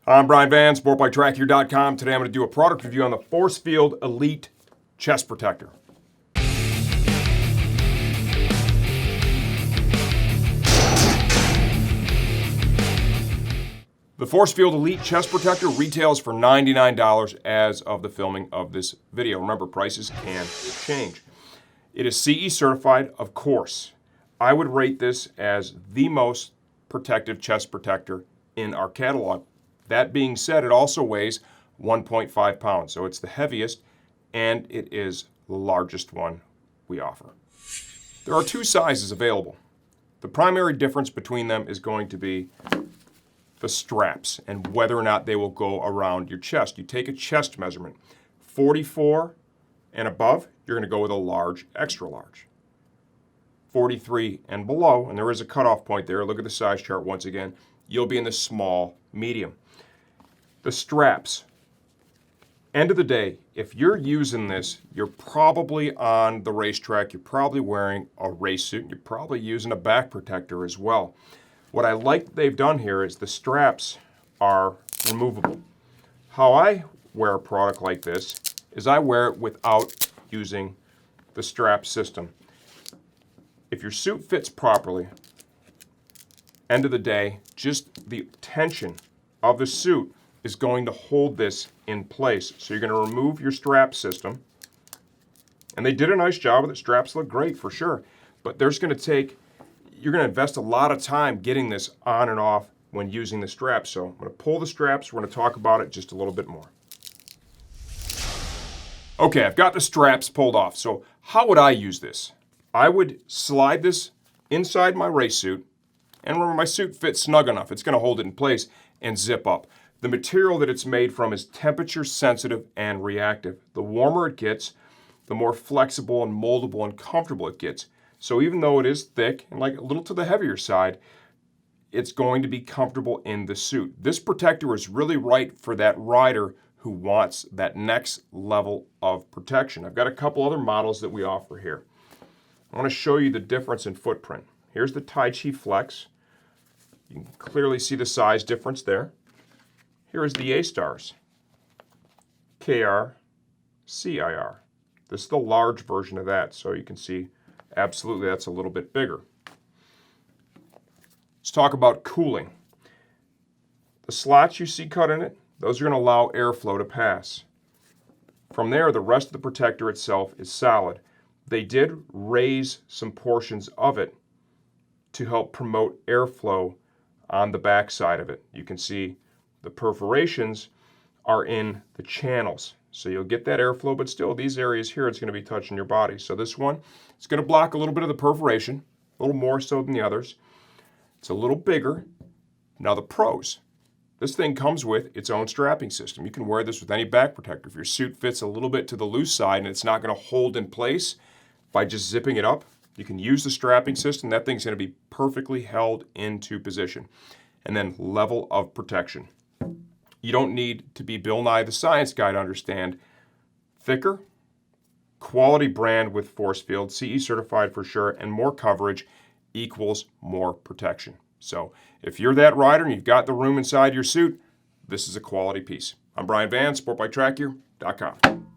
I'm Brian Van, SportbikeTrackHere.com. Today I'm going to do a product review on the Forcefield Elite Chest Protector. The Forcefield Elite Chest Protector retails for $99 as of the filming of this video. Remember, prices can change. It is CE certified, of course. I would rate this as the most protective chest protector in our catalog. That being said, it also weighs 1.5 pounds, so it's the heaviest, and it is the largest one we offer. There are two sizes available. The primary difference between them is going to be the straps and whether or not they will go around your chest. You take a chest measurement, 44 and above, you're going to go with a large, extra large. 43 and below, and there is a cutoff point there, look at the size chart once again, you'll be in the small, medium. The straps, end of the day, if you're using this, you're probably on the racetrack, you're probably wearing a race suit, you're probably using a back protector as well. What I like they've done here is the straps are removable. How I wear a product like this is I wear it without using the strap system. If your suit fits properly, end of the day, just the tension of the suit is going to hold this in place. So you're going to remove your strap system. And they did a nice job with it. Straps look great for sure. But you're going to invest a lot of time getting this on and off when using the straps. So I'm going to pull the straps. We're going to talk about it just a little bit more. Okay, I've got the straps pulled off. So how would I use this? I would slide this inside my race suit. And remember, my suit fits snug enough. It's going to hold it in place and zip up. The material that it's made from is temperature sensitive and reactive. The warmer it gets, the more flexible and moldable and comfortable it gets. So even though it is thick and like a little to the heavier side, it's going to be comfortable in the suit. This protector is really right for that rider who wants that next level of protection. I've got a couple other models that we offer here. I want to show you the difference in footprint. Here's the Tai Chi Flex. You can clearly see the size difference there. Here is the A-Stars, KR, CIR. This is the large version of that, so you can see absolutely that's a little bit bigger. Let's talk about cooling. The slots you see cut in it, those are going to allow airflow to pass. From there, the rest of the protector itself is solid. They did raise some portions of it to help promote airflow on the back side of it. You can see the perforations are in the channels. So you'll get that airflow, but still these areas here, it's going to be touching your body. So this one, it's going to block a little bit of the perforation, a little more so than the others. It's a little bigger. Now the pros. This thing comes with its own strapping system. You can wear this with any back protector. If your suit fits a little bit to the loose side and it's not going to hold in place by just zipping it up, you can use the strapping system. That thing's going to be perfectly held into position. And then level of protection. You don't need to be Bill Nye the Science Guy to understand. Thicker, quality brand with Forcefield, CE certified for sure, and more coverage equals more protection. So if you're that rider and you've got the room inside your suit, this is a quality piece. I'm Brian Van, SportbikeTrackHere.com.